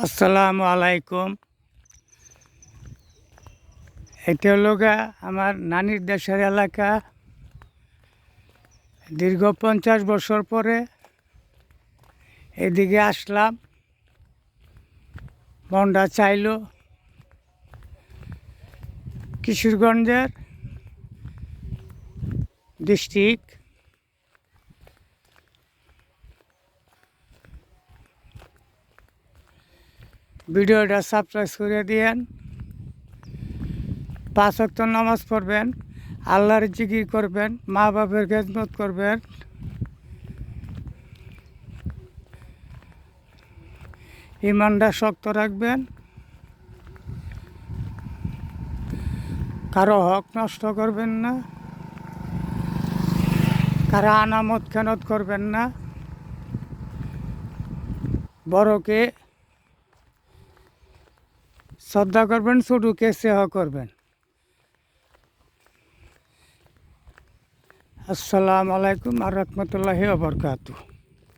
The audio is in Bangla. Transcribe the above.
আসসালামু আলাইকুম। এটা হলো আমার নানির দেশের এলাকা। দীর্ঘ 50 বছর পরে এদিকে আসলাম। মনটা চাইল কিশোরগঞ্জের ডিস্ট্রিক্ট। ভিডিওটা সাবস্ক্রাইব করে দিয়েন। 5 ওয়াক্ত নামাজ পড়বেন, আল্লাহর জিকির করবেন, মা বাপের খেদমত করবেন, ইমানটা শক্ত রাখবেন, কারো হক নষ্ট করবেন না, কারো আনামত খেনত করবেন না, বড়কে শ্রদ্ধা করবেন, ছোটকে স্নেহ করবেন। আসসালামু আলাইকুম আর রহমতুল্লাহি ওয়া বারাকাতুহু।